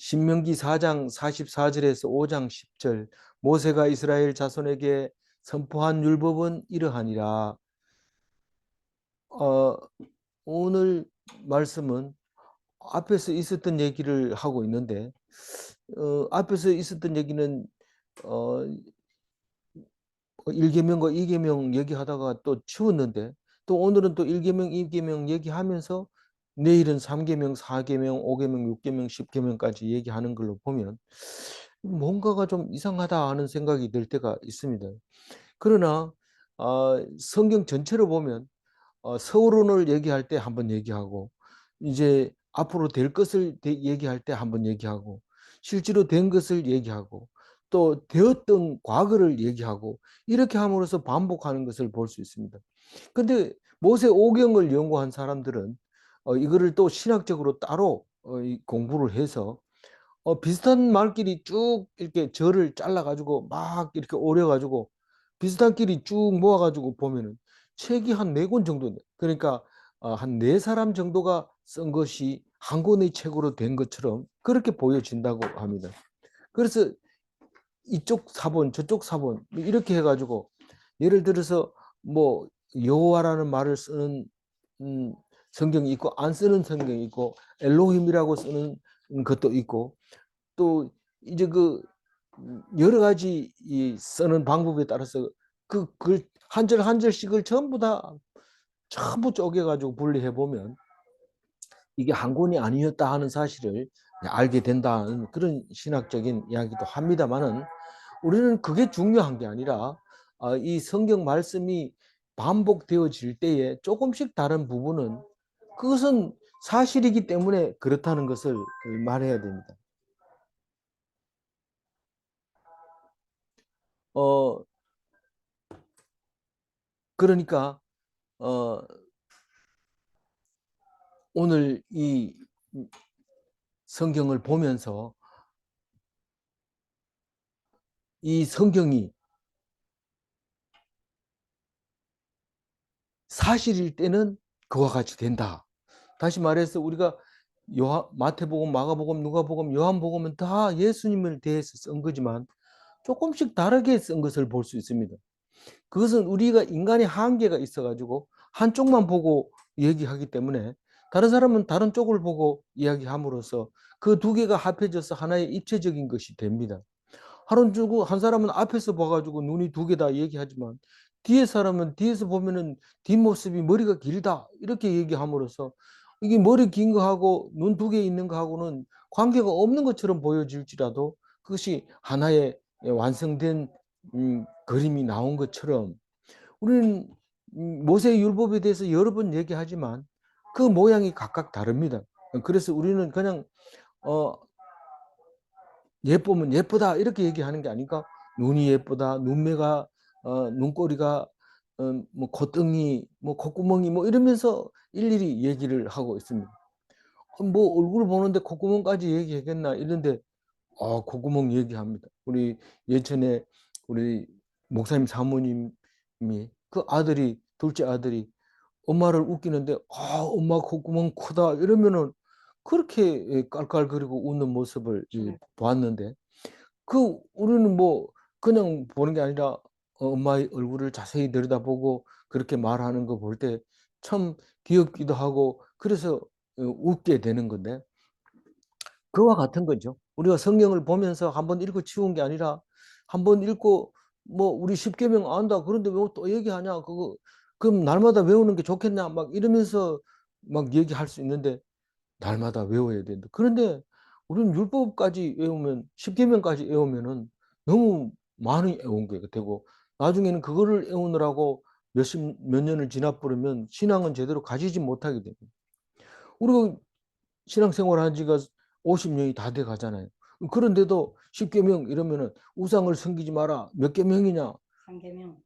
신명기 4장 44절에서 5장 10절 모세가 이스라엘 자손에게 선포한 율법은 이러하니라. 오늘 말씀은 앞에서 있었던 얘기를 하고 있는데 앞에서 있었던 얘기는 1계명과 2계명 얘기하다가 또 치웠는데 또 오늘은 또 1계명, 2계명 얘기하면서 내일은 3계명, 4계명, 5계명, 6계명, 10계명까지 얘기하는 걸로 보면 뭔가가 좀 이상하다 하는 생각이 들 때가 있습니다. 그러나 성경 전체로 보면 서론을 얘기할 때 한번 얘기하고 이제 앞으로 될 것을 얘기할 때 한번 얘기하고 실제로 된 것을 얘기하고 또 되었던 과거를 얘기하고 이렇게 함으로써 반복하는 것을 볼 수 있습니다. 근데 모세 오경을 연구한 사람들은 이거를 또 신학적으로 따로 공부를 해서 비슷한 말끼리 쭉 이렇게 절을 잘라가지고 막 이렇게 오려가지고 비슷한 끼리 쭉 모아가지고 보면은 책이 한 4권 정도, 그러니까 한 4사람 정도가 쓴 것이 한 권의 책으로 된 것처럼 그렇게 보여진다고 합니다. 그래서 이쪽 사본, 저쪽 사본 이렇게 해가지고 예를 들어서 뭐 여호와라는 말을 쓰는 성경이 있고 안 쓰는 성경이 있고 엘로힘이라고 쓰는 것도 있고 또 이제 그 여러 가지 이 쓰는 방법에 따라서 그 글 한 절 한 절씩을 전부 쪼개가지고 분리해 보면 이게 한 권이 아니었다 하는 사실을 알게 된다는 그런 신학적인 이야기도 합니다만은 우리는 그게 중요한 게 아니라 이 성경 말씀이 반복되어질 때에 조금씩 다른 부분은 그것은 사실이기 때문에 그렇다는 것을 말해야 됩니다. 그러니까 오늘 이 성경을 보면서 이 성경이 사실일 때는 그와 같이 된다. 다시 말해서 우리가 마태복음, 마가복음, 누가복음, 요한복음은 다 예수님을 대해서 쓴 거지만 조금씩 다르게 쓴 것을 볼 수 있습니다. 그것은 우리가 인간의 한계가 있어가지고 한쪽만 보고 얘기하기 때문에 다른 사람은 다른 쪽을 보고 이야기함으로써 그 두 개가 합해져서 하나의 입체적인 것이 됩니다. 한 사람은 앞에서 봐가지고 눈이 2개다 얘기하지만 뒤에 사람은 뒤에서 보면은 뒷모습이 머리가 길다 이렇게 얘기함으로써 이게 머리 긴 거하고 눈 2개 있는 거하고는 관계가 없는 것처럼 보여질지라도 그것이 하나의 완성된 그림이 나온 것처럼 우리는 모세 율법에 대해서 여러 번 얘기하지만 그 모양이 각각 다릅니다. 그래서 우리는 그냥 예쁘면 예쁘다 이렇게 얘기하는 게 아니까 눈이 예쁘다, 눈매가 눈꼬리가 뭐 콧등이 뭐 콧구멍이 뭐 이러면서 일일이 얘기를 하고 있습니다. 뭐 얼굴 보는데 콧구멍까지 얘기하겠나 이런데 콧구멍 얘기합니다. 우리 예전에 우리 목사님 사모님이 그 아들이 둘째 아들이 엄마를 웃기는데 엄마 콧구멍 크다 이러면은 그렇게 깔깔거리고 웃는 모습을 보았는데 우리는 뭐 그냥 보는 게 아니라 엄마의 얼굴을 자세히 들여다보고 그렇게 말하는 거 볼 때 참 귀엽기도 하고 그래서 웃게 되는 건데 그와 같은 거죠. 우리가 성경을 보면서 한번 읽고 치운 게 아니라 한번 읽고 뭐 우리 10계명 안다 그런데 왜 또 얘기하냐 그거 그럼 날마다 외우는 게 좋겠냐 막 이러면서 막 얘기할 수 있는데 날마다 외워야 된다. 그런데 우리는 율법까지 외우면 10계명까지 외우면은 너무 많이 외운 게 되고 나중에는 그거를 외우느라고 몇 년을 지나버리면 신앙은 제대로 가지지 못하게 됩니다. 우리가 신앙생활 한 지가 50년이 다 돼 가잖아요. 그런데도 10계명 이러면은 우상을 섬기지 마라. 몇 계명이냐? 3계명.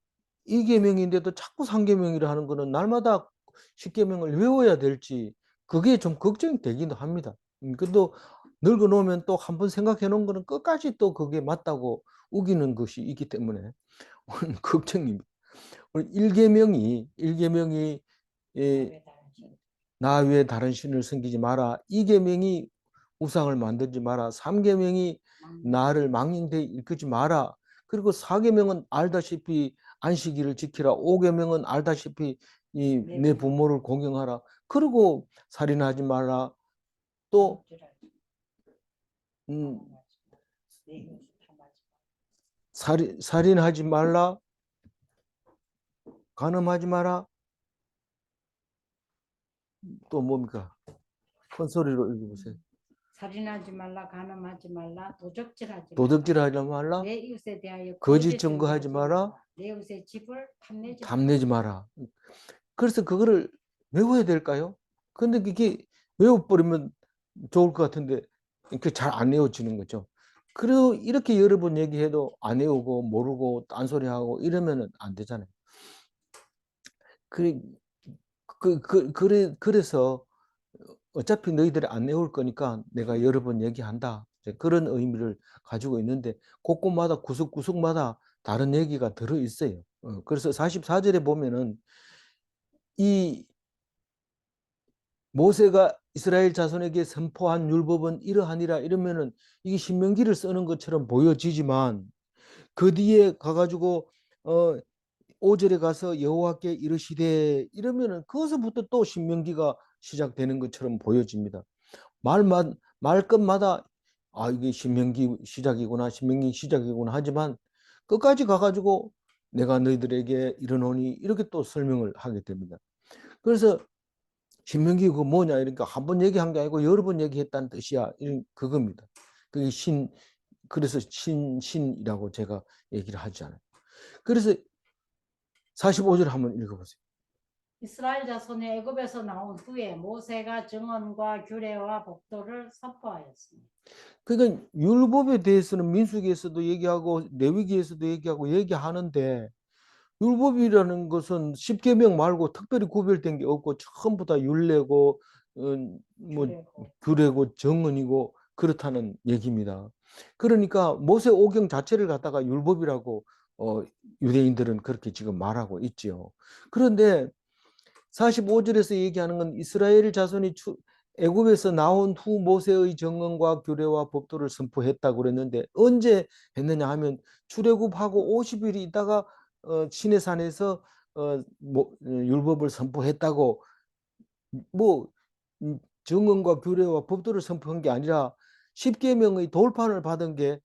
2계명인데도 자꾸 3계명이라 하는 거는 날마다 10계명을 외워야 될지 그게 좀 걱정이 되기도 합니다. 근데 늙어 놓으면 또 한번 생각해 놓은 거는 끝까지 또 그게 맞다고 우기는 것이 있기 때문에 걱정입니다. 1계명이 나 외에 다른 신을 섬기지 마라. 2계명이 우상을 만들지 마라. 3계명이 나를 망령되이 이끌지 마라. 그리고 4계명은 알다시피 안식일을 지키라. 5계명은 알다시피 내 부모를 공경하라. 그리고 살인하지 말라. 또 살인하지 말라. 간음하지 마라. 또 뭡니까? 큰 소리로 읽어보세요. 살인하지 말라, 간음하지 말라, 도적질하지 도둑질하지 말라. 내 이웃에 대하여 거짓 증거하지 마라. 내 이웃의 집을 탐내지 마라. 그래서 그거를 외워야 될까요? 근데 이게 외워버리면 좋을 것 같은데 이렇게 잘 안 외워지는 거죠. 그리고 이렇게 여러 번 얘기해도 안 외우고 모르고 딴소리하고 이러면 안 되잖아요. 그래서 어차피 너희들이 안 외울 거니까 내가 여러 번 얘기한다. 그런 의미를 가지고 있는데 곳곳마다 구석구석마다 다른 얘기가 들어 있어요. 그래서 44절에 보면은 이 모세가 이스라엘 자손에게 선포한 율법은 이러하니라 이러면은 이게 신명기를 쓰는 것처럼 보여지지만 그 뒤에 가가지고 5절에 가서 여호와께 이르시되 이러면은 거기서부터 또 신명기가 시작되는 것처럼 보여집니다. 말끝마다 이게 신명기 시작이구나 하지만 끝까지 가가지고 내가 너희들에게 이르노니 이렇게 또 설명을 하게 됩니다. 그래서 신명기 그거 뭐냐 이러니까 한 번 얘기한 게 아니고 여러 번 얘기했다는 뜻이야. 그겁니다. 그게 그래서 신이라고 제가 얘기를 하잖아요. 그래서 45절 한번 읽어보세요. 이스라엘 자손이 애굽에서 나온 후에 모세가 증언과 규례와 법도를 선포하였습니다. 그러니까 율법에 대해서는 민수기에서도 얘기하고 레위기에서도 얘기하는데 율법이라는 것은 10계명 말고 특별히 구별된 게 없고 전부 다 율례고 규례고 정언이고 그렇다는 얘기입니다. 그러니까 모세 오경 자체를 갖다가 율법이라고 유대인들은 그렇게 지금 말하고 있죠. 그런데 45절에서 얘기하는 건 이스라엘 자손이 애굽에서 나온 후 모세의 정언과 규례와 법도를 선포했다고 그랬는데 언제 했느냐 하면 출애굽하고 50일이 있다가 시내산에서 율법을 선포했다고 정언과 규례와 법도를 선포한 게 아니라 10계명의 돌판을 받은 게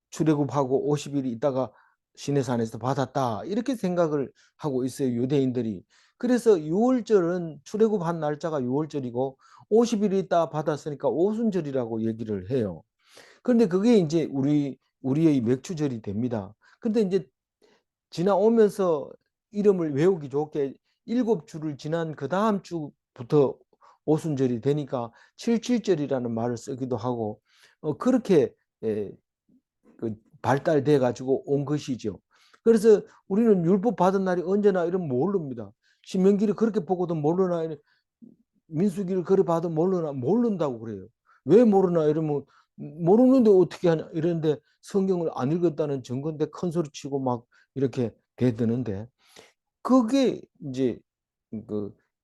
출애굽하고 50일이 있다가 시내산에서 받았다 이렇게 생각을 하고 있어요 유대인들이. 그래서 6월절은 출애굽한 날짜가 6월절이고 50일이 있다 받았으니까 오순절이라고 얘기를 해요. 그런데 그게 이제 우리의 맥추절이 됩니다. 근데 이제 지나오면서 이름을 외우기 좋게 7주를 지난 그 다음 주부터 오순절이 되니까 77절이라는 말을 쓰기도 하고 그렇게 발달돼 가지고 온 것이죠. 그래서 우리는 율법 받은 날이 언제나 이러면 모릅니다. 신명기를 그렇게 보고도 모르나 민수기를 그래 봐도 모른다고 그래요. 왜 모르나 이러면 모르는데 어떻게 하냐 이러는데 성경을 안 읽었다는 증거인데 큰 소리 치고 막 이렇게 대드는데 그게 이제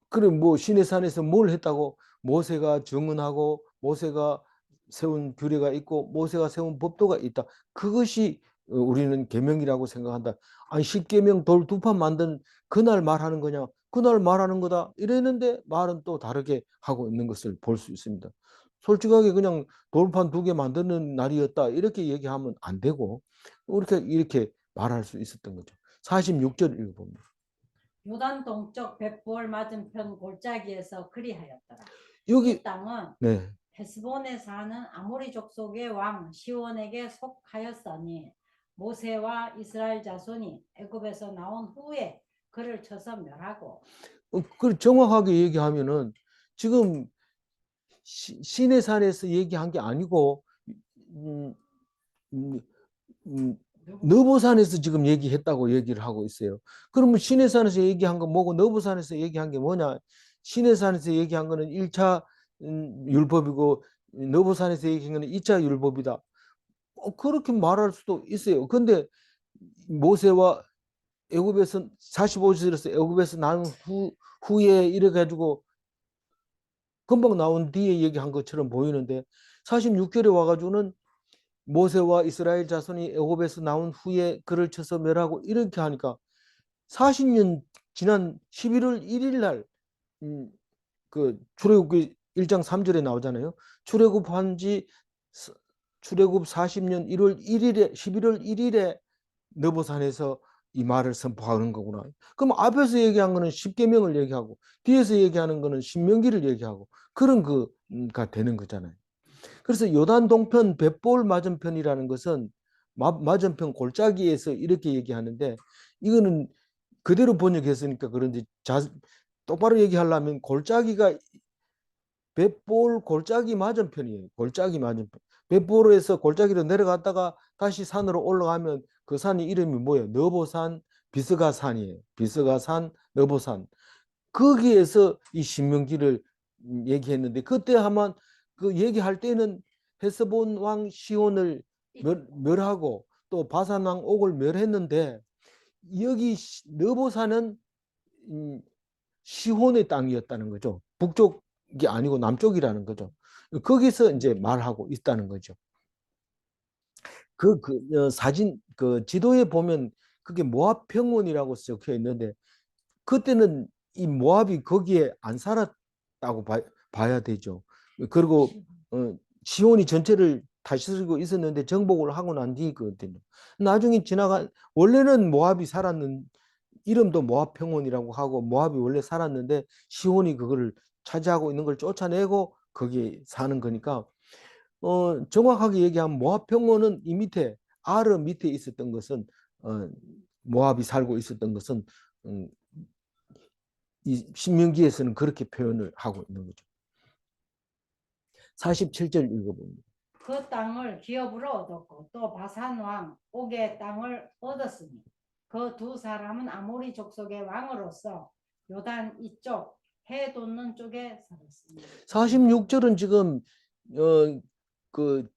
그래 시내산에서 뭘 했다고 모세가 증언하고 모세가 세운 규례가 있고 모세가 세운 법도가 있다. 그것이 우리는 계명이라고 생각한다. 아니 10계명 돌 두 판 만든 그날 말하는 거냐? 그날 말하는 거다. 이랬는데 말은 또 다르게 하고 있는 것을 볼 수 있습니다. 솔직하게 그냥 돌판 2개 만드는 날이었다. 이렇게 얘기하면 안 되고 이렇게 말할 수 있었던 거죠. 46절 읽어봅니다. 요단 동쪽 벳부얼 맞은편 골짜기에서 그리하였더라. 여기 이 땅은 네. 헤스본에 사는 아모리 족속의 왕 시온에게 속하였으니 모세와 이스라엘 자손이 애굽에서 나온 후에 그를 쳐서 멸하고 그 정확하게 얘기하면은 지금 시내산에서 얘기한 게 아니고 음, 음, 너보산에서 지금 얘기했다고 얘기를 하고 있어요. 그러면 시내산에서 얘기한 거 뭐고 너보산에서 얘기한 게 뭐냐? 시내산에서 얘기한 거는 1차 율법이고 너보산에서 얘기한 거는 2차 율법이다. 그렇게 말할 수도 있어요. 근데 모세와 애굽에서 45절에서 애굽에서 난 후에 이래 가지고 금방 나온 뒤에 얘기한 것처럼 보이는데 46절에 와가지고는 모세와 이스라엘 자손이 애굽에서 나온 후에 그를 쳐서 멸하고 이렇게 하니까 40년 지난 11월 1일 날 그 출애굽기 1장 3절에 나오잖아요. 출애굽한 지 출애굽 40년 1월 1일에 11월 1일에 느보산에서 이 말을 선포하는 거구나. 그럼 앞에서 얘기한 거는 십계명을 얘기하고 뒤에서 얘기하는 거는 신명기를 얘기하고 그런 거가 되는 거잖아요. 그래서 요단 동편 벳볼 맞은편이라는 것은 맞은편 골짜기에서 이렇게 얘기하는데 이거는 그대로 번역했으니까 그런지 똑바로 얘기하려면 골짜기가 벳볼 골짜기 맞은편이에요. 골짜기 맞은편. 벳볼에서 골짜기로 내려갔다가 다시 산으로 올라가면 그 산이 이름이 뭐예요? 너보산, 비스가산이에요. 비스가산, 너보산. 거기에서 이 신명기를 얘기했는데 그때 한번 그 얘기할 때는 헤스본 왕 시온을 멸하고 또 바산 왕 옥을 멸했는데 여기 너보산은 시혼의 땅이었다는 거죠. 북쪽이 아니고 남쪽이라는 거죠. 거기서 이제 말하고 있다는 거죠. 사진 그 지도에 보면 그게 모압 평원이라고 적혀 있는데 그때는 이 모압이 거기에 안 살았다고 봐야 되죠. 그리고 시온이 전체를 다스리고 있었는데 정복을 하고 난 뒤거든요. 나중에 원래는 모압이 살았는 이름도 모압 평원이라고 하고 모압이 원래 살았는데 시온이 그거를 차지하고 있는 걸 쫓아내고 거기에 사는 거니까 정확하게 얘기하면 모압 평원은 이 밑에 아르 밑에 있었던 것은 모압이 살고 있었던 것은 음, 이 신명기에서는 그렇게 표현을 하고 있는 거죠. 47절 읽어봅니다. 그 땅을 기업으로 얻었고 또 바산 왕 옥의 땅을 얻었으니 그 두 사람은 아모리 족속의 왕으로서 요단 이쪽 해 돋는 쪽에 살았습니다. 46절은 지금 그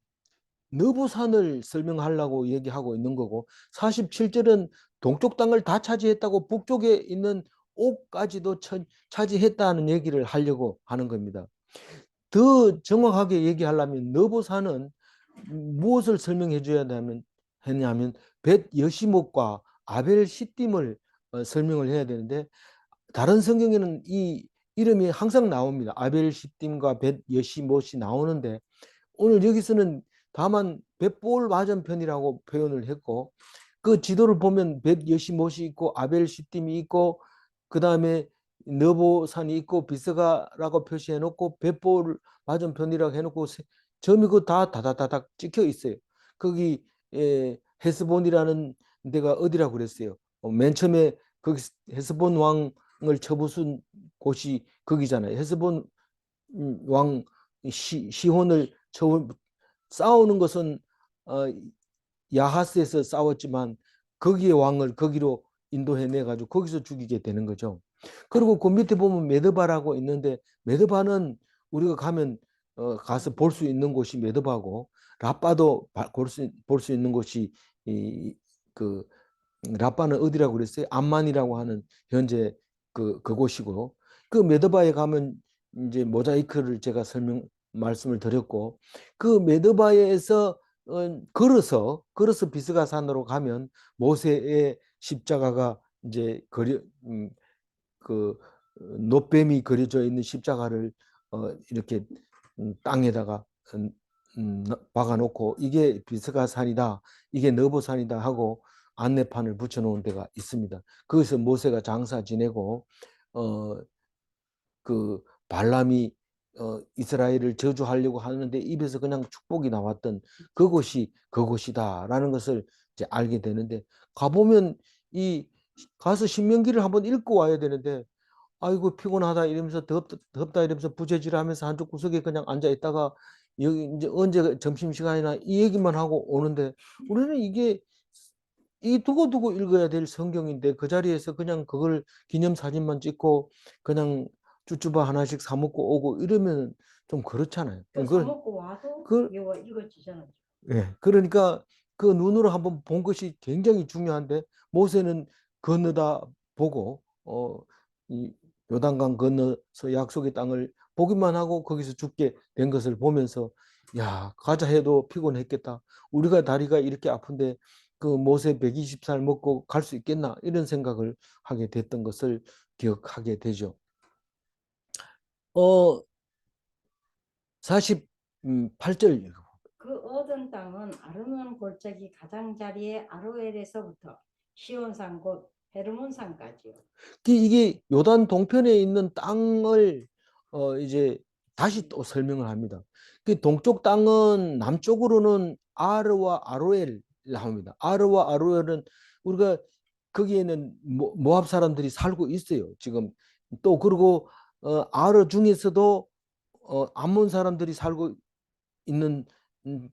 느부산을 설명하려고 얘기하고 있는 거고 47절은 동쪽 땅을 다 차지했다고 북쪽에 있는 옥까지도 차지했다는 얘기를 하려고 하는 겁니다. 더 정확하게 얘기하려면 느부산은 무엇을 설명해 줘야 했냐면 벳 여시못과 아벨 시딤을 설명을 해야 되는데 다른 성경에는 이 이름이 항상 나옵니다. 아벨 시딤과 벳 여시못이 나오는데 오늘 여기서는 다만 벳볼 맞은편이라고 표현을 했고 그 지도를 보면 벳 여시못이 있고 아벨 시딤이 있고 그 다음에 너보산이 있고 비스가라고 표시해 놓고 벳볼 맞은편이라고 해놓고 점이 다 다다다닥 찍혀 있어요. 거기 헤스본이라는 데가 어디라고 그랬어요? 맨 처음에 거기 헤스본 왕을 쳐부순 곳이 거기잖아요. 헤스본 왕 시혼을 싸우는 것은 야하스에서 싸웠지만 거기에 왕을 거기로 인도해내 가지고 거기서 죽이게 되는 거죠. 그리고 그 밑에 보면 메드바라고 있는데 메드바는 우리가 가면 가서 볼 수 있는 곳이 메드바고 라빠도 볼 수 있는 곳이 그 라빠는 어디라고 그랬어요? 암만이라고 하는 현재 그곳이고 그 메드바에 가면 이제 모자이크를 제가 말씀을 드렸고 그 메드바에서 걸어서 비스가산으로 가면 모세의 십자가가 이제 그 놋뱀이 그려져 있는 십자가를 이렇게 땅에다가 박아놓고 이게 비스가산이다, 이게 너보산이다 하고 안내판을 붙여놓은 데가 있습니다. 거기서 모세가 장사 지내고 그 발람이 이스라엘을 저주하려고 하는데 입에서 그냥 축복이 나왔던 그곳이 그곳이다라는 것을 이제 알게 되는데 가보면 가서 신명기를 한번 읽고 와야 되는데 아이고 피곤하다 이러면서 덥다 이러면서 부재질하면서 한쪽 구석에 그냥 앉아 있다가 여기 이제 언제 점심시간이나 이 얘기만 하고 오는데 우리는 이게 이 두고두고 읽어야 될 성경인데 그 자리에서 그냥 그걸 기념사진만 찍고 그냥 쭈쭈바 하나씩 사 먹고 오고 이러면 좀 그렇잖아요. 사 먹고 와도 이거 읽어지잖아요. 예, 그러니까 그 눈으로 한번 본 것이 굉장히 중요한데 모세는 건너다 보고 이 요단강 건너서 약속의 땅을 보기만 하고 거기서 죽게 된 것을 보면서 야, 가자 해도 피곤했겠다. 우리가 다리가 이렇게 아픈데 그 모세 120살 먹고 갈 수 있겠나 이런 생각을 하게 됐던 것을 기억하게 되죠. 48절 읽어. 그 얻은 땅은 아르논 골짜기 가장자리의 아로엘에서부터 시온산 곧 헤르몬산까지요. 이게 요단 동편에 있는 땅을 이제 다시 또 설명을 합니다. 그 동쪽 땅은 남쪽으로는 아르와 아로엘 나옵니다. 아르와 아로엘은 우리가 거기에는 모압 사람들이 살고 있어요. 지금 또 그리고 아르 중에서도 암몬 사람들이 살고 있는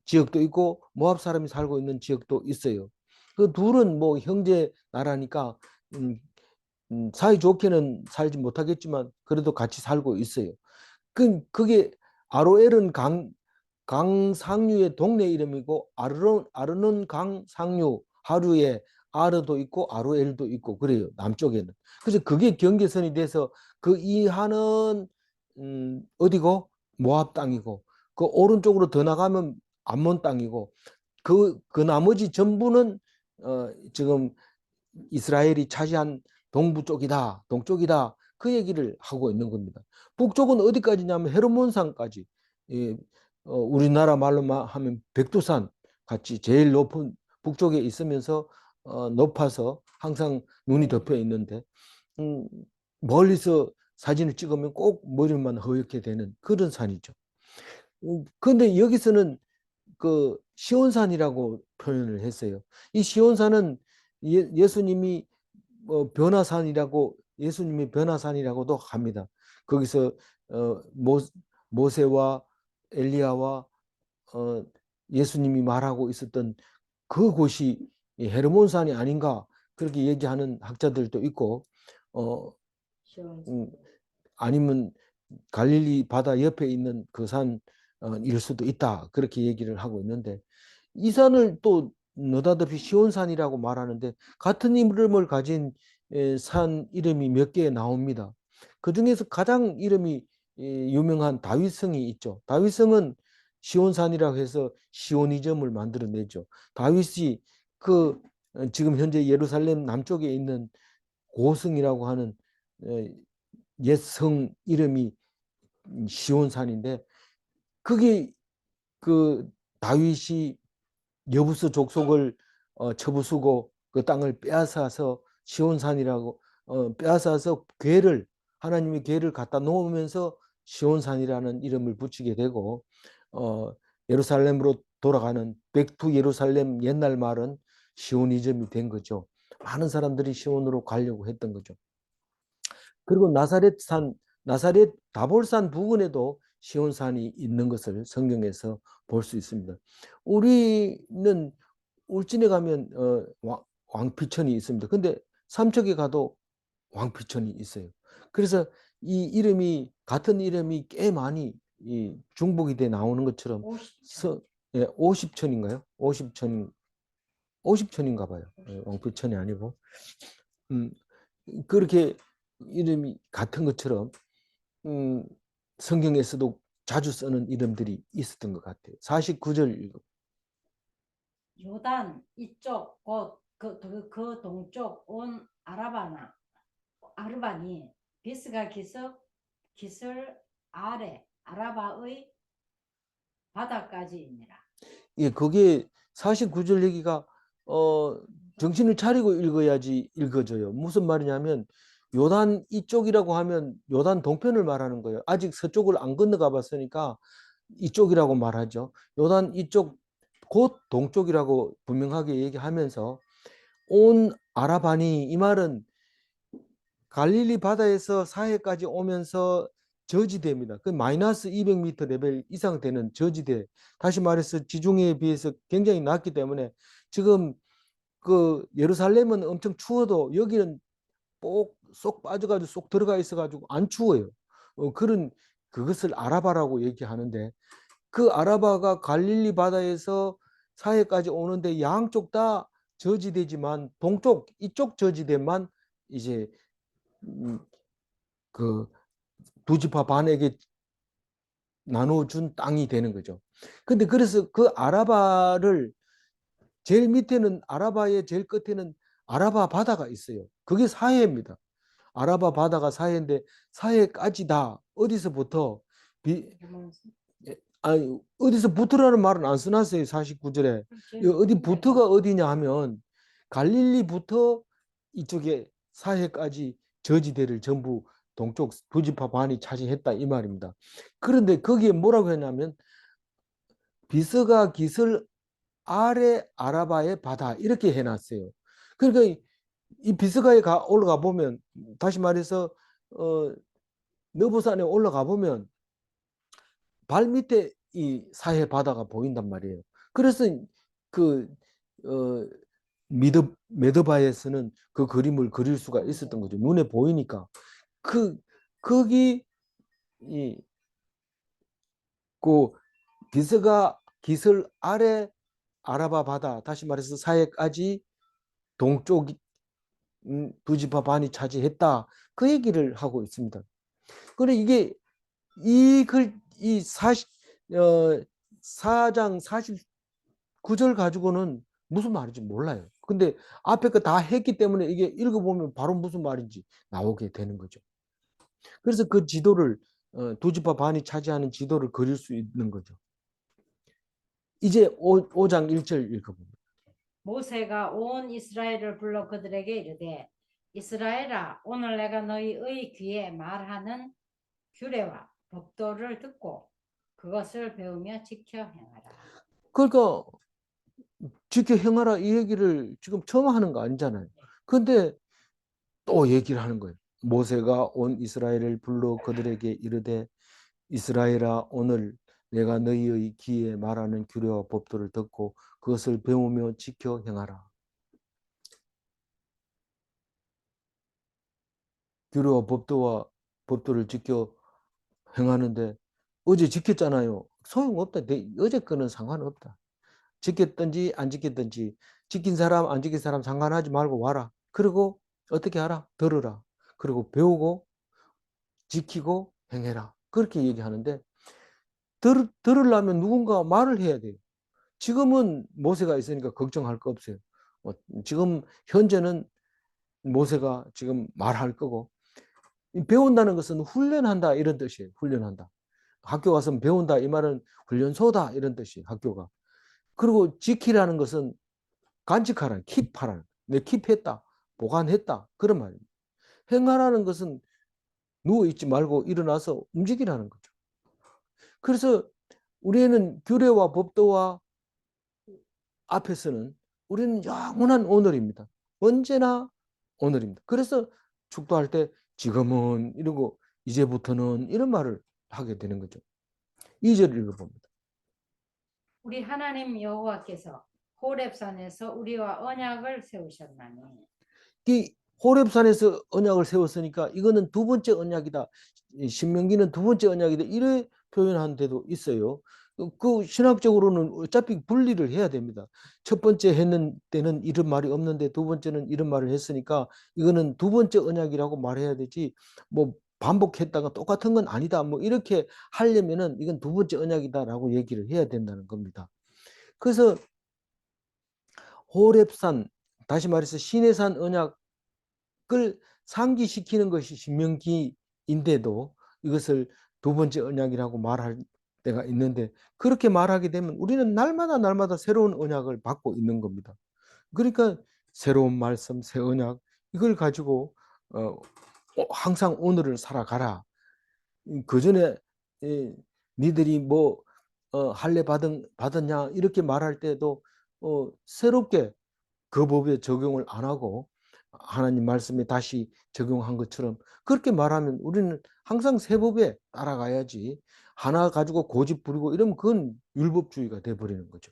지역도 있고 모압 사람이 살고 있는 지역도 있어요. 그 둘은 뭐 형제 나라니까 음, 사이 좋게는 살지 못하겠지만 그래도 같이 살고 있어요. 그게 아로엘은 강상류의 동네 이름이고 아르는 강상류 하류에 아르도 있고 아로엘도 있고 그래요. 남쪽에는. 그래서 그게 경계선이 돼서 그 이하는 어디고 모압 땅이고 그 오른쪽으로 더 나가면 암몬 땅이고 그 나머지 전부는 지금 이스라엘이 차지한 동부 쪽이다, 동쪽이다 그 얘기를 하고 있는 겁니다. 북쪽은 어디까지냐면 헤르몬산까지. 예, 우리나라 말로 하면 백두산 같이 제일 높은 북쪽에 있으면서 높아서 항상 눈이 덮여 있는데 음, 멀리서 사진을 찍으면 꼭 머리만 허옇게 되는 그런 산이죠. 그런데 여기서는 그 시온산이라고 표현을 했어요. 이 시온산은 예수님이 예수님이 변화산이라고도 합니다. 거기서 어, 모, 모세와 엘리야와 예수님이 말하고 있었던 그곳이 헤르몬산이 아닌가 그렇게 얘기하는 학자들도 있고 어, 음, 아니면 갈릴리 바다 옆에 있는 그 산일 수도 있다 그렇게 얘기를 하고 있는데 이 산을 또 느닷없이 시온산이라고 말하는데 같은 이름을 가진 산 이름이 몇 개 나옵니다. 그 중에서 가장 이름이 유명한 다윗성이 있죠. 다윗성은 시온산이라고 해서 시오니즘을 만들어내죠. 다윗이 그 지금 현재 예루살렘 남쪽에 있는 고성이라고 하는 옛 성 이름이 시온산인데 그게 그 다윗이 여부스 족속을 쳐부수고 그 땅을 빼앗아서 시온산이라고 빼앗아서 하나님의 궤를 갖다 놓으면서 시온산이라는 이름을 붙이게 되고 어, 예루살렘으로 돌아가는 백투 예루살렘 옛날 말은 시오니즘이 된 거죠. 많은 사람들이 시온으로 가려고 했던 거죠. 그리고 나사렛 다볼산 부근에도 시온산이 있는 것을 성경에서 볼 수 있습니다. 우리는 울진에 가면 왕피천이 있습니다. 근데 삼척에 가도 왕피천이 있어요. 그래서 이 이름이 같은 이름이 꽤 많이 중복이 돼 나오는 것처럼 50천. 50천인가요? 50천인가 봐요. 왕피천이 아니고. 음, 그렇게 이름이 같은 것처럼 음, 성경에서도 자주 쓰는 이름들이 있었던 것 같아요. 49절 읽어. 요단 이쪽 곧그 동쪽 온 아르바니 비스가 기슬 아래 아라바의 바다까지이니라. 예, 그게 49절 얘기가 정신을 차리고 읽어야지 읽어져요. 무슨 말이냐면 요단 이쪽이라고 하면 요단 동편을 말하는 거예요. 아직 서쪽을 안 건너가 봤으니까 이쪽이라고 말하죠. 요단 이쪽 곧 동쪽이라고 분명하게 얘기하면서 온 아라바니 이 말은 갈릴리 바다에서 사해까지 오면서 저지대입니다. 그 마이너스 200m 레벨 이상 되는 저지대. 다시 말해서 지중해에 비해서 굉장히 낮기 때문에 지금 그 예루살렘은 엄청 추워도 여기는 쏙 빠져가지고 쏙 들어가 있어가지고 안 추워요. 그것을 아라바라고 얘기하는데 그 아라바가 갈릴리 바다에서 사해까지 오는데 양쪽 다 저지대지만 동쪽 이쪽 저지대만 이제 그 두 지파 반에게 나눠준 땅이 되는 거죠. 근데 그래서 그 아라바를 제일 밑에는 아라바의 제일 끝에는 아라바 바다가 있어요. 그게 사해입니다. 아라바 바다가 사해인데 사해까지 다 어디서부터 아니 어디서부터라는 말은 안 써놨어요. 49절에. 어디부터가 어디냐 하면 갈릴리부터 이쪽에 사해까지 저지대를 전부 동쪽 두 지파 반이 차지했다 이 말입니다. 그런데 거기에 뭐라고 했냐면 비스가 기슬 아래 아라바의 바다 이렇게 해놨어요. 그러니까 이 비스가에 올라가 보면 다시 말해서 너보산에 올라가 보면 발 밑에 이 사해 바다가 보인단 말이에요. 그래서 그 메드바에서는 그 그림을 그릴 수가 있었던 거죠. 눈에 보이니까. 거기 그 비스가 기슬 아래 아라바 바다, 다시 말해서 사해까지 동쪽 두 지파 반이 차지했다. 그 얘기를 하고 있습니다. 그래 이게 이 4장 49절 가지고는 무슨 말인지 몰라요. 근데 앞에 거 다 했기 때문에 이게 읽어보면 바로 무슨 말인지 나오게 되는 거죠. 그래서 그 지도를 두 지파 반이 차지하는 지도를 그릴 수 있는 거죠. 이제 5장 1절 읽어봅니다. 모세가 온 이스라엘을 불러 그들에게 이르되 이스라엘아 오늘 내가 너희의 귀에 말하는 규례와 법도를 듣고 그것을 배우며 지켜 행하라. 그러니까 지켜 행하라 이 얘기를 지금 처음 하는 거 아니잖아요. 근데 또 얘기를 하는 거예요. 모세가 온 이스라엘을 불러 그들에게 이르되 이스라엘아 오늘 내가 너희의 귀에 말하는 규례와 법도를 듣고 그것을 배우며 지켜 행하라. 규례와 법도를 지켜 행하는데 어제 지켰잖아요. 소용없다. 어제 거는 상관없다. 지켰든지 안 지켰든지 지킨 사람 안 지킨 사람 상관하지 말고 와라. 그리고 어떻게 하라? 들으라. 그리고 배우고 지키고 행해라. 그렇게 얘기하는데 들으려면 누군가 말을 해야 돼요. 지금은 모세가 있으니까 걱정할 거 없어요. 지금 현재는 모세가 지금 말할 거고 배운다는 것은 훈련한다 이런 뜻이에요. 훈련한다. 학교 가서 배운다 이 말은 훈련소다 이런 뜻이에요. 학교가. 그리고 지키라는 것은 간직하라는 킵하라는 내 킵했다 보관했다 그런 말입니다. 행하라는 것은 누워있지 말고 일어나서 움직이라는 거죠. 그래서 우리는 규례와 법도와 앞에서는 우리는 영원한 오늘입니다. 언제나 오늘입니다. 그래서 축도할 때 지금은 이러고 이제부터는 이런 말을 하게 되는 거죠. 2절 읽어봅니다. 우리 하나님 여호와께서 호렙산에서 우리와 언약을 세우셨나니 이 호렙산에서 언약을 세웠으니까 이거는 두 번째 언약이다. 신명기는 두 번째 언약이다. 이래 표현한 데도 있어요. 그 신학적으로는 어차피 분리를 해야 됩니다. 첫 번째 했는 때는 이런 말이 없는데 두 번째는 이런 말을 했으니까 이거는 두 번째 언약이라고 말해야 되지. 뭐 반복했다가 똑같은 건 아니다. 뭐 이렇게 하려면은 이건 두 번째 언약이다라고 얘기를 해야 된다는 겁니다. 그래서 호렙산 다시 말해서 시내산 언약을 상기시키는 것이 신명기인데도 이것을 두 번째 언약이라고 말할 때가 있는데 그렇게 말하게 되면 우리는 날마다 새로운 언약을 받고 있는 겁니다. 그러니까 새로운 말씀, 새 언약 이걸 가지고 항상 오늘을 살아가라. 그 전에 니들이 뭐 할례 받았냐 이렇게 말할 때도 새롭게 그 법에 적용을 안 하고 하나님 말씀에 다시 적용한 것처럼 그렇게 말하면 우리는 항상 새 법에 따라가야지 하나 가지고 고집 부리고 이러면 그건 율법주의가 돼버리는 거죠.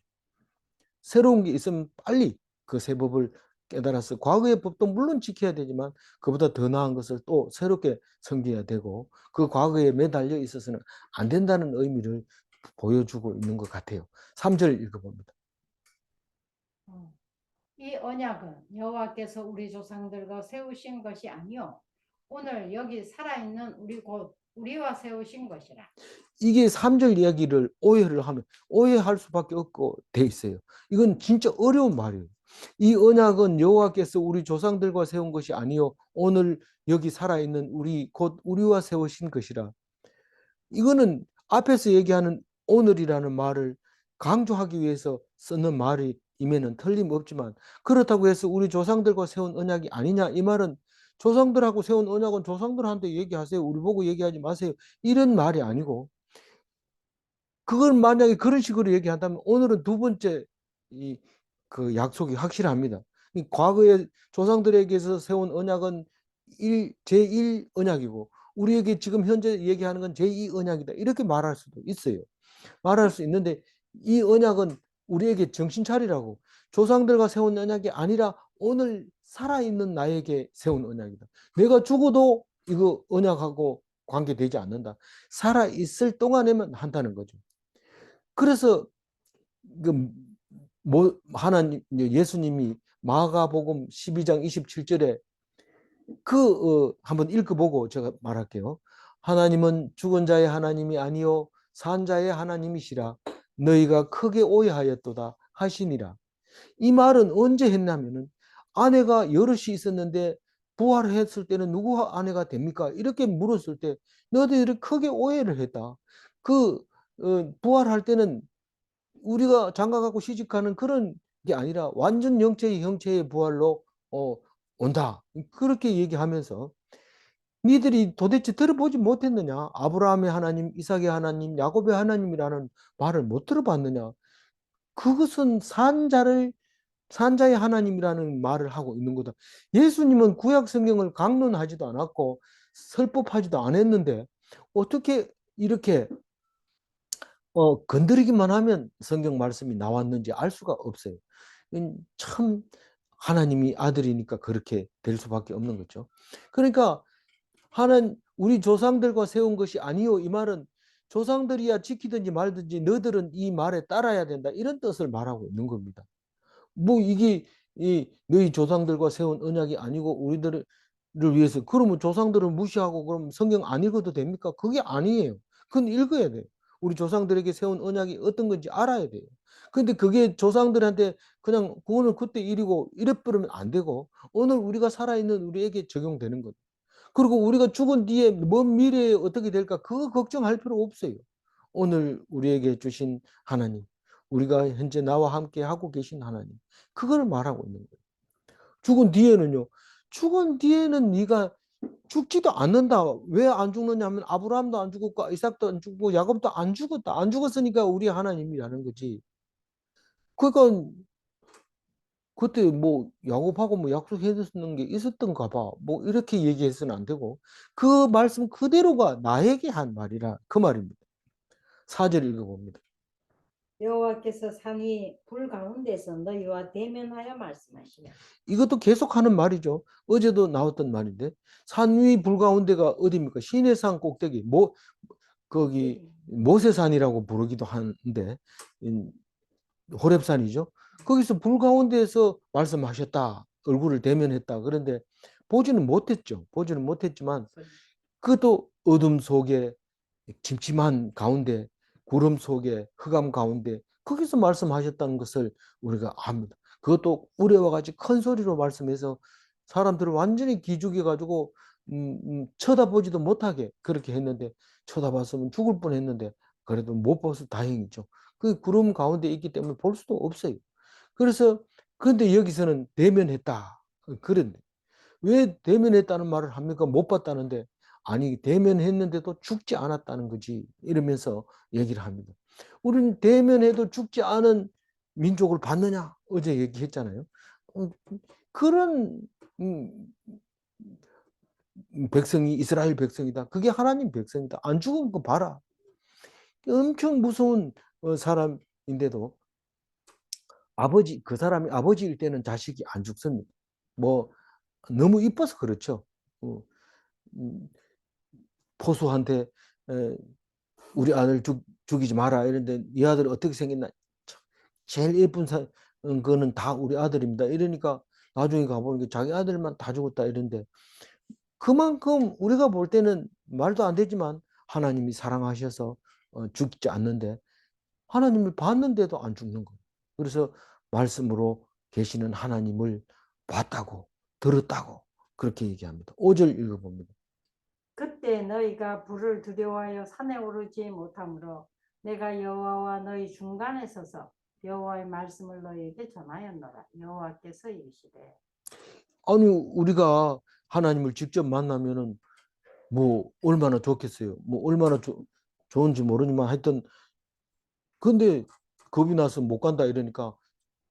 새로운 게 있으면 빨리 그 새 법을 깨달아서 과거의 법도 물론 지켜야 되지만 그보다 더 나은 것을 또 새롭게 섬겨야 되고 그 과거에 매달려 있어서는 안 된다는 의미를 보여주고 있는 것 같아요. 3절 읽어봅니다. 이 언약은 여호와께서 우리 조상들과 세우신 것이 아니요 오늘 여기 살아있는 우리 곧 우리와 세우신 것이라. 이게 3절 이야기를 오해를 하면 오해할 수밖에 없고 돼 있어요. 이건 진짜 어려운 말이에요. 이 언약은 여호와께서 우리 조상들과 세운 것이 아니요 오늘 여기 살아있는 우리 곧 우리와 세우신 것이라. 이거는 앞에서 얘기하는 오늘이라는 말을 강조하기 위해서 쓰는 말임에는 틀림없지만 그렇다고 해서 우리 조상들과 세운 언약이 아니냐 이 말은 조상들하고 세운 언약은 조상들한테 얘기하세요. 우리 보고 얘기하지 마세요. 이런 말이 아니고 그걸 만약에 그런 식으로 얘기한다면 오늘은 두 번째 이 그 약속이 확실합니다. 이 과거에 조상들에게서 세운 언약은 제1 언약이고 우리에게 지금 현재 얘기하는 건 제2 언약이다. 이렇게 말할 수도 있어요. 말할 수 있는데 이 언약은 우리에게 정신 차리라고 조상들과 세운 언약이 아니라 오늘 살아있는 나에게 세운 언약이다. 내가 죽어도 이거 언약하고 관계되지 않는다. 살아있을 동안에만 한다는 거죠. 그래서 그 하나님 예수님이 마가복음 12장 27절에 한번 읽어보고 제가 말할게요. 하나님은 죽은 자의 하나님이 아니요 산 자의 하나님이시라 너희가 크게 오해하였도다 하시니라. 이 말은 언제 했냐면은 아내가 여럿이 있었는데 부활했을 때는 누구 아내가 됩니까? 이렇게 물었을 때 너희들이 크게 오해를 했다. 부활할 때는 우리가 장가가고 시집가는 그런 게 아니라 완전 영체의 형체의 부활로 온다. 그렇게 얘기하면서 니들이 도대체 들어보지 못했느냐? 아브라함의 하나님, 이삭의 하나님, 야곱의 하나님이라는 말을 못 들어봤느냐? 그것은 산자의 하나님이라는 말을 하고 있는 거다. 예수님은 구약 성경을 강론하지도 않았고 설법하지도 않았는데 어떻게 이렇게 건드리기만 하면 성경 말씀이 나왔는지 알 수가 없어요. 참 하나님이 아들이니까 그렇게 될 수밖에 없는 거죠. 그러니까 우리 조상들과 세운 것이 아니요 이 말은 조상들이야 지키든지 말든지 너희들은 이 말에 따라야 된다 이런 뜻을 말하고 있는 겁니다. 뭐 이게 너희 조상들과 세운 언약이 아니고 우리들을 위해서 그러면 조상들을 무시하고 그럼 성경 안 읽어도 됩니까? 그게 아니에요. 그건 읽어야 돼요. 우리 조상들에게 세운 언약이 어떤 건지 알아야 돼요. 근데 그게 조상들한테 그냥 그거는 그때 일이고 이래 버리면 안 되고 오늘 우리가 살아있는 우리에게 적용되는 것. 그리고 우리가 죽은 뒤에 먼 미래에 어떻게 될까 그거 걱정할 필요 없어요. 오늘 우리에게 주신 하나님, 우리가 현재 나와 함께 하고 계신 하나님, 그걸 말하고 있는 거예요. 죽은 뒤에는요. 죽은 뒤에는 네가 죽지도 않는다. 왜 안 죽느냐 하면 아브라함도 안 죽었고 이삭도 안 죽고 야곱도 안 죽었다. 안 죽었으니까 우리 하나님이라는 거지. 그러니까 그때 뭐 야곱하고 뭐 약속해줬는 게 있었던가 봐. 뭐 이렇게 얘기해서는 안 되고 그 말씀 그대로가 나에게 한 말이라 그 말입니다. 4절 읽어봅니다. 여호와께서 산이 불 가운데서 너희와 대면하여 말씀하시며 이것도 계속하는 말이죠. 어제도 나왔던 말인데 산 위 불 가운데가 어디입니까? 시내산 꼭대기 거기 모세산이라고 부르기도 하는데 호렙산이죠. 거기서 불 가운데에서 말씀하셨다. 얼굴을 대면했다. 그런데 보지는 못했죠. 보지는 못했지만 그것도 어둠 속에 침침한 가운데 구름 속에 흑암 가운데 거기서 말씀하셨다는 것을 우리가 압니다. 그것도 우레와 같이 큰 소리로 말씀해서 사람들을 완전히 기죽여 가지고 쳐다보지도 못하게 그렇게 했는데 쳐다봤으면 죽을 뻔했는데 그래도 못 봐서 다행이죠. 그 구름 가운데 있기 때문에 볼 수도 없어요. 그래서 그런데 여기서는 대면했다. 그런데 왜 대면했다는 말을 합니까? 못 봤다는데 아니 대면했는데도 죽지 않았다는 거지 이러면서 얘기를 합니다. 우리는 대면해도 죽지 않은 민족을 봤느냐? 어제 얘기했잖아요. 그런 백성이 이스라엘 백성이다. 그게 하나님 백성이다. 안 죽은 거 봐라. 엄청 무서운 사람인데도 그 사람이 아버지일 때는 자식이 안 죽습니다. 뭐 너무 이뻐서 그렇죠. 어, 음, 포수한테 우리 아들 죽이지 마라 이런데 네 아들 어떻게 생겼나 제일 예쁜 거는 다 우리 아들입니다 이러니까 나중에 가보니까 자기 아들만 다 죽었다 이런데 그만큼 우리가 볼 때는 말도 안 되지만 하나님이 사랑하셔서 죽지 않는데 하나님을 봤는데도 안 죽는 거예요. 그래서 말씀으로 계시는 하나님을 봤다고 들었다고 그렇게 얘기합니다. 5절 읽어봅니다. 그때 너희가 불을 두려워하여 산에 오르지 못하므로 내가 여호와와 너희 중간에 서서 여호와의 말씀을 너희에게 전하였노라. 여호와께서 이르시되. 아니 우리가 하나님을 직접 만나면은 뭐 얼마나 좋겠어요. 뭐 얼마나 좋은지 모르지만 하여튼 근데 겁이 나서 못 간다 이러니까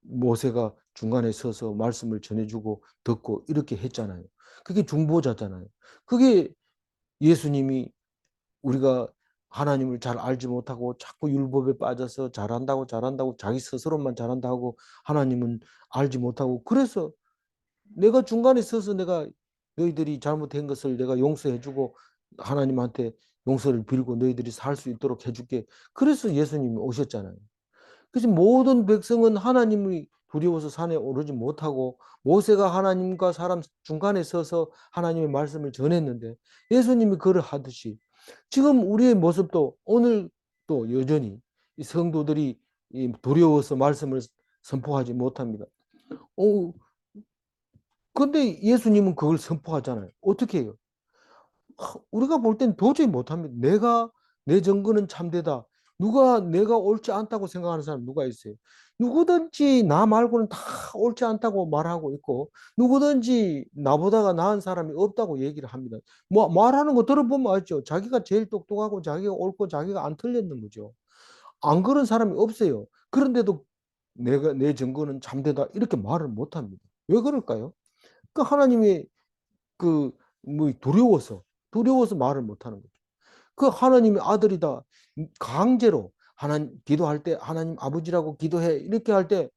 모세가 중간에 서서 말씀을 전해주고 듣고 이렇게 했잖아요. 그게 중보자잖아요. 그게 예수님이 우리가 하나님을 잘 알지 못하고 자꾸 율법에 빠져서 잘한다고 자기 스스로만 잘한다고 하나님은 알지 못하고 그래서 내가 중간에 서서 내가 너희들이 잘못한 것을 내가 용서해주고 하나님한테 용서를 빌고 너희들이 살 수 있도록 해줄게. 그래서 예수님이 오셨잖아요. 그래서 모든 백성은 하나님이 두려워서 산에 오르지 못하고 모세가 하나님과 사람 중간에 서서 하나님의 말씀을 전했는데 예수님이 그를 하듯이 지금 우리의 모습도 오늘 또 여전히 이 성도들이 두려워서 말씀을 선포하지 못합니다. 근데 예수님은 그걸 선포하잖아요. 어떻게 해요? 우리가 볼 땐 도저히 못합니다. 내 증거는 참되다. 누가 내가 옳지 않다고 생각하는 사람 누가 있어요? 누구든지 나 말고는 다 옳지 않다고 말하고 있고 누구든지 나보다가 나은 사람이 없다고 얘기를 합니다. 뭐 말하는 거 들어보면 알죠. 자기가 제일 똑똑하고 자기가 옳고 자기가 안 틀렸는 거죠. 안 그런 사람이 없어요. 그런데도 내 증거는 참되다 이렇게 말을 못 합니다. 왜 그럴까요? 그 하나님의 그 뭐 두려워서 말을 못 하는 거죠. 그 하나님의 아들이다. 강제로 하나님 기도할 때 하나님 아버지라고 기도해 이렇게 할 때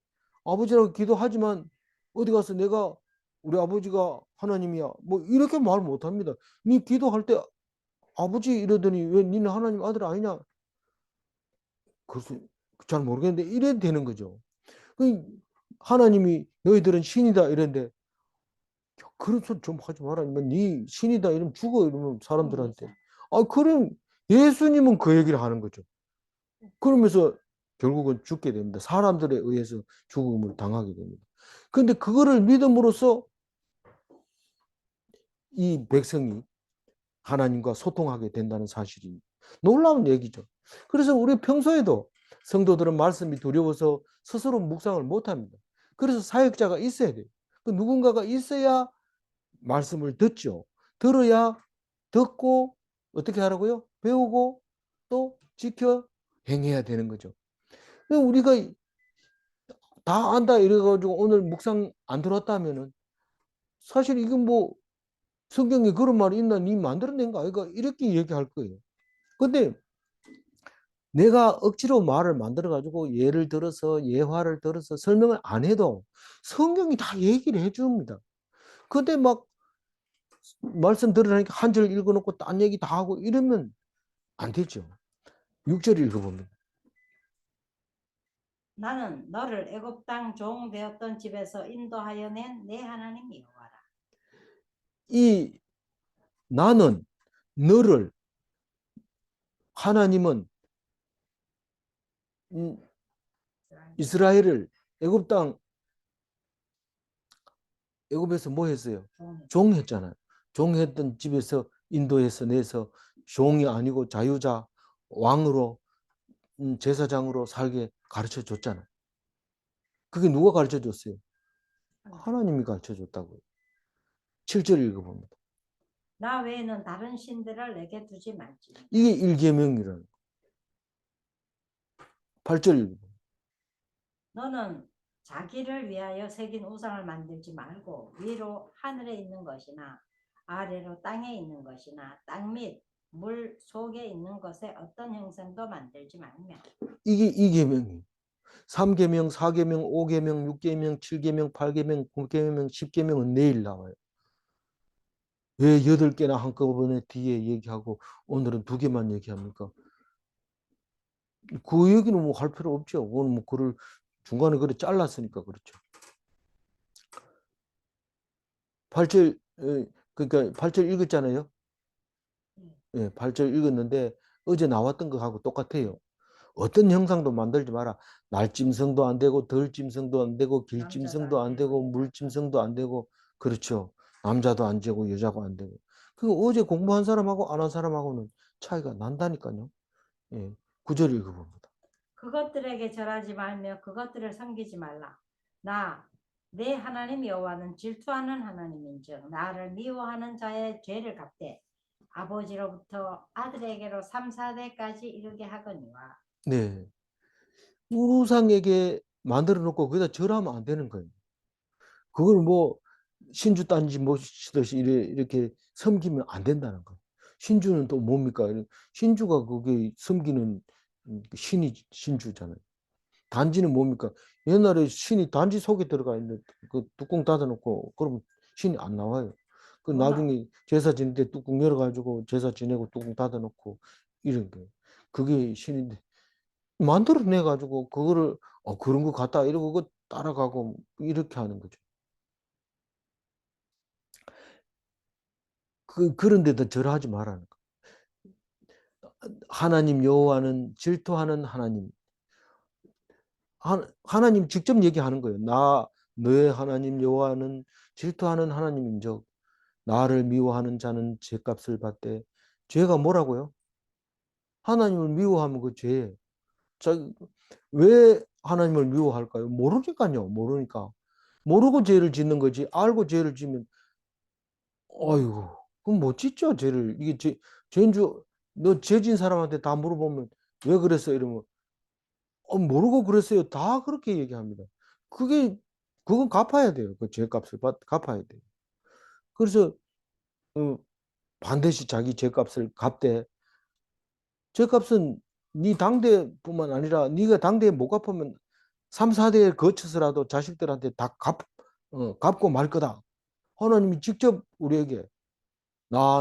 아버지라고 기도하지만 어디 가서 내가 우리 아버지가 하나님이야 뭐 이렇게 말 못 합니다. 네 기도할 때 아버지 이러더니 왜 니는 하나님 아들 아니냐? 글쎄 잘 모르겠는데 이래 되는 거죠. 그 하나님이 너희들은 신이다 이랬는데 그런 소리 좀 하지 마라. 네 신이다 이러면 죽어 이러면 사람들한테. 그럼 예수님은 그 얘기를 하는 거죠. 그러면서 결국은 죽게 됩니다. 사람들에 의해서 죽음을 당하게 됩니다. 근데 그거를 믿음으로써 이 백성이 하나님과 소통하게 된다는 사실이 놀라운 얘기죠. 그래서 우리 평소에도 성도들은 말씀이 두려워서 스스로 묵상을 못합니다. 그래서 사역자가 있어야 돼요. 그 누군가가 있어야 말씀을 듣죠. 들어야 듣고 어떻게 하라고요? 배우고 또 지켜 행해야 되는 거죠. 우리가 다 안다 이래가지고 오늘 묵상 안 들었다 하면은 사실 이건 뭐 성경에 그런 말이 있나 니 만들어낸 거 아이가 이렇게 얘기할 거예요. 근데 내가 억지로 말을 만들어 가지고 예를 들어서 예화를 들어서 설명을 안 해도 성경이 다 얘기를 해 줍니다. 근데 막 말씀 들으라니까 한 절 읽어 놓고 딴 얘기 다 하고 이러면 안 되죠. 6절 읽어봅니다. 나는 너를 애굽 땅 종 되었던 집에서 인도하여 낸 내 하나님 여호와라. 이 나는 너를 하나님은 이스라엘을 애굽 땅 애굽에서 뭐 했어요? 종했잖아요. 종했던 집에서 인도해서 내서 종이 아니고 자유자 왕으로 제사장으로 살게 가르쳐 줬잖아요. 그게 누가 가르쳐 줬어요? 하나님이 가르쳐 줬다고요. 7절 읽어봅니다. 나 외에는 다른 신들을 내게 두지 말지. 이게 일계명이라는 8절 읽어봅니다. 너는 자기를 위하여 새긴 우상을 만들지 말고 위로 하늘에 있는 것이나 아래로 땅에 있는 것이나 땅 및 물 속에 있는 것에 어떤 형상도 만들지 말며. 이게 이계명이에요. 3계명, 4계명, 5계명, 6계명, 7계명, 8계명, 9계명, 10계명은 내일 나와요. 왜 8개나 한꺼번에 뒤에 얘기하고 오늘은 2개만 얘기합니까? 그 얘기는 뭐 할 필요 없죠. 그건 뭐 그를 중간에 그래 잘랐으니까 그렇죠. 8절 그러니까 8절 읽었잖아요. 예, 8절 읽었는데 어제 나왔던 거하고 똑같아요. 어떤 형상도 만들지 마라. 날짐승도 안 되고 덜짐승도 안 되고 길짐승도 안 되고 물짐승도 안 되고 그렇죠. 남자도 안 되고 여자도 안 되고. 그 어제 공부한 사람하고 안 한 사람하고는 차이가 난다니까요. 예. 구절 읽어봅니다. 그것들에게 절하지 말며 그것들을 섬기지 말라. 나 내 하나님 여호와는 질투하는 하나님인즉 나를 미워하는 자의 죄를 갚되 아버지로부터 아들에게로 3, 4대까지 이르게 하거니와. 네. 우상에게 만들어 놓고 거기다 절하면 안 되는 거예요. 그걸 뭐 신주 딴지 모시듯이 이렇게 섬기면 안 된다는 거예요. 신주는 또 뭡니까? 신주가 그게 섬기는 신이 신주잖아요. 단지는 뭡니까? 옛날에 신이 단지 속에 들어가 있는 그 뚜껑 닫아놓고 그러면 신이 안 나와요. 그 나중에 제사 지낼 때 뚜껑 열어가지고 제사 지내고 뚜껑 닫아놓고 이런 거예요. 그게 신인데 만들어내가지고 그거를 그런 거 같다 이러고 그거 따라가고 이렇게 하는 거죠. 그런데도 절하지 말라는 거. 하나님 여호와는 질투하는 하나님. 하나님 직접 얘기하는 거예요. 너의 하나님 여호와는 질투하는 하나님인즉 나를 미워하는 자는 죄값을 받되. 죄가 뭐라고요? 하나님을 미워하면 그 죄예요. 왜 하나님을 미워할까요? 모르니까요. 모르니까. 모르고 죄를 짓는 거지. 알고 죄를 지면 어이구, 그럼 못 짓죠, 죄를. 이게 죄인 너 죄진 사람한테 다 물어보면 왜 그랬어? 이러면 모르고 그랬어요. 다 그렇게 얘기합니다. 그게 그건 갚아야 돼요. 그 죄값을 갚아야 돼요. 그래서 어, 반드시 자기 죄값을 갚되. 죄값은 네 당대뿐만 아니라 네가 당대에 못 갚으면 3, 4대에 거쳐서라도 자식들한테 다 갚고 말 거다. 하나님이 직접 우리에게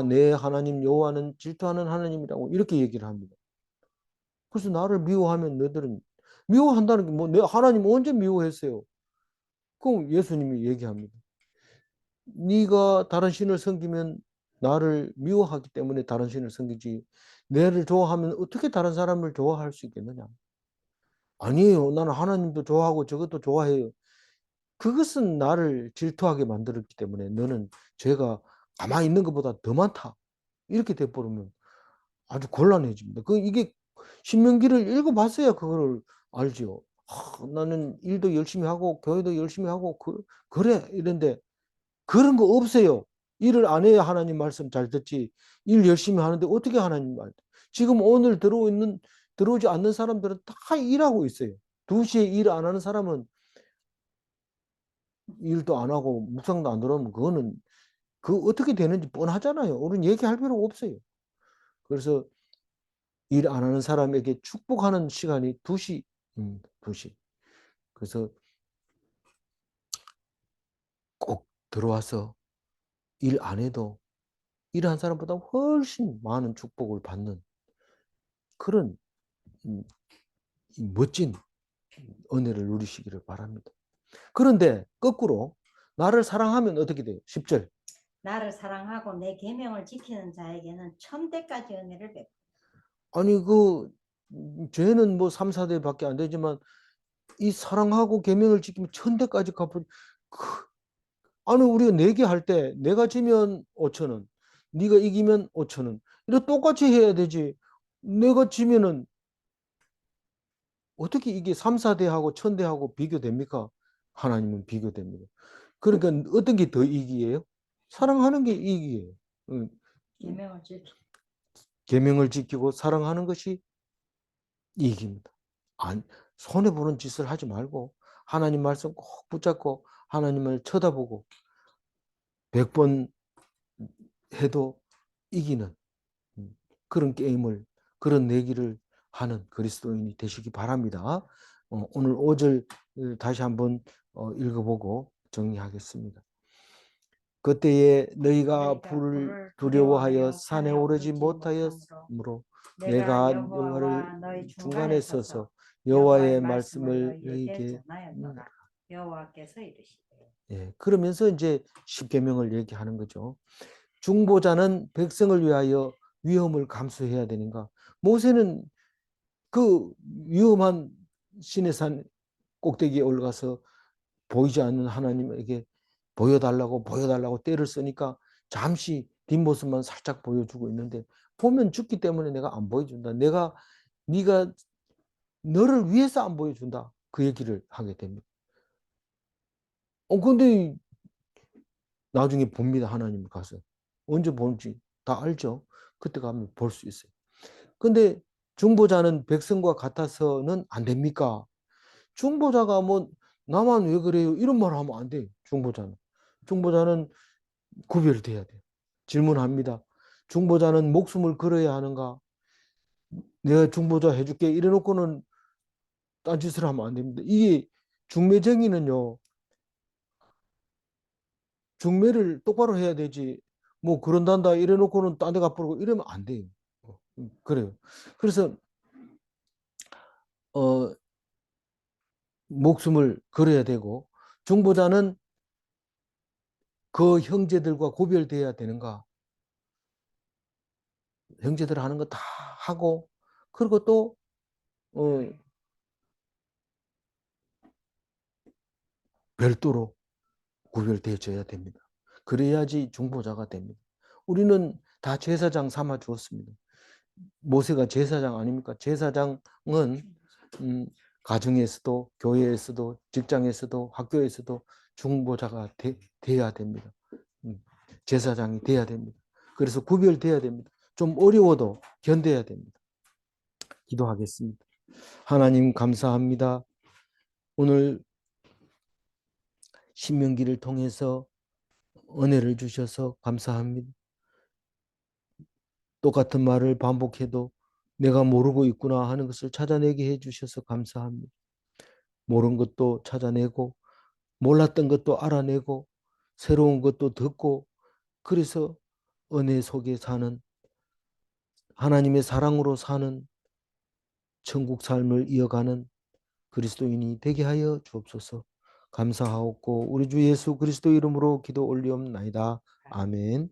내 하나님 여호와는 질투하는 하나님이라고 이렇게 얘기를 합니다. 그래서 나를 미워하면 너희들은 미워한다는 게 뭐 내 하나님 언제 미워했어요? 그럼 예수님이 얘기합니다. 네가 다른 신을 섬기면 나를 미워하기 때문에 다른 신을 섬기지 내를 좋아하면 어떻게 다른 사람을 좋아할 수 있겠느냐? 아니에요. 나는 하나님도 좋아하고 저것도 좋아해요. 그것은 나를 질투하게 만들었기 때문에 너는 죄가 가만히 있는 것보다 더 많다. 이렇게 돼버리면 아주 곤란해집니다. 이게 신명기를 읽어봤어야 그거를 알죠. 나는 일도 열심히 하고 교회도 열심히 하고 그래 이런데 그런 거 없어요. 일을 안 해야 하나님 말씀 잘 듣지. 일 열심히 하는데 어떻게 하나님 말? 지금 오늘 들어오지 않는 사람들은 다 일하고 있어요. 2시에 일 안 하는 사람은 일도 안 하고 묵상도 안 들어오면 그거는 어떻게 되는지 뻔하잖아요. 우리는 얘기할 필요가 없어요. 그래서 일 안 하는 사람에게 축복하는 시간이 2시입니다. 2시. 그래서 꼭 들어와서 일 안 해도 일한 사람보다 훨씬 많은 축복을 받는 그런 멋진 은혜를 누리시기를 바랍니다. 그런데 거꾸로 나를 사랑하면 어떻게 돼요? 10절. 나를 사랑하고 내 계명을 지키는 자에게는 1000대까지 은혜를 베풀. 아니 죄는 뭐 3, 4대밖에 안 되지만 이 사랑하고 계명을 지키면 1000대까지 갚을. 아니 우리가 내기 할 때 내가 지면 5,000원, 네가 이기면 5,000원. 이렇게 똑같이 해야 되지. 내가 지면은 어떻게 이게 3, 4대하고 1000대하고 비교됩니까? 하나님은 비교됩니다. 그러니까 어떤 게 더 이익이에요? 사랑하는 게 이익이에요. 계명을 지키. 계명을 지키고 사랑하는 것이 이익입니다. 손해보는 짓을 하지 말고 하나님 말씀 꼭 붙잡고 하나님을 쳐다보고 100번 해도 이기는 그런 게임을 그런 내기를 하는 그리스도인이 되시기 바랍니다. 오늘 5절 다시 한번 읽어보고 정리하겠습니다. 그때에 너희가 불을 두려워하여 산에 오르지 못하였으므로 내가 여호와를 너희 중간에 서서 여호와의 말씀을 너희에게 전하였노라. 여호와께서 이르시되. 예, 그러면서 이제 십계명을 얘기하는 거죠. 중보자는 백성을 위하여 위험을 감수해야 되는가? 모세는 그 위험한 시내산 꼭대기에 올라가서 보이지 않는 하나님에게 보여달라고 때를 쓰니까 잠시 뒷모습만 살짝 보여주고 있는데 보면 죽기 때문에 내가 안 보여준다. 네가 너를 위해서 안 보여준다. 그 얘기를 하게 됩니다. 근데 나중에 봅니다. 하나님 가서. 언제 보는지 다 알죠. 그때 가면 볼 수 있어요. 근데 중보자는 백성과 같아서는 안 됩니까? 중보자가 뭐 나만 왜 그래요? 이런 말 하면 안 돼요. 중보자는 구별돼야 돼요. 질문합니다. 중보자는 목숨을 걸어야 하는가? 내가 중보자 해줄게 이래놓고는 딴짓을 하면 안 됩니다. 이게 중매쟁이는요. 중매를 똑바로 해야 되지. 뭐 그런단다 이래놓고는 딴 데 갚으라고 이러면 안 돼요. 그래요. 그래서 어, 목숨을 걸어야 되고 중보자는 그 형제들과 구별돼야 되는가? 형제들 하는 거 다 하고 그리고 또 별도로 구별되어져야 됩니다. 그래야지 중보자가 됩니다. 우리는 다 제사장 삼아 주었습니다. 모세가 제사장 아닙니까? 제사장은 가정에서도 교회에서도 직장에서도 학교에서도 중보자가 돼야 됩니다. 제사장이 돼야 됩니다. 그래서 구별돼야 됩니다. 좀 어려워도 견뎌야 됩니다. 기도하겠습니다. 하나님 감사합니다. 오늘 신명기를 통해서 은혜를 주셔서 감사합니다. 똑같은 말을 반복해도 내가 모르고 있구나 하는 것을 찾아내게 해주셔서 감사합니다. 모르는 것도 찾아내고 몰랐던 것도 알아내고 새로운 것도 듣고 그래서 은혜 속에 사는 하나님의 사랑으로 사는 천국 삶을 이어가는 그리스도인이 되게 하여 주옵소서. 감사하옵고 우리 주 예수 그리스도 이름으로 기도 올리옵나이다. 아멘.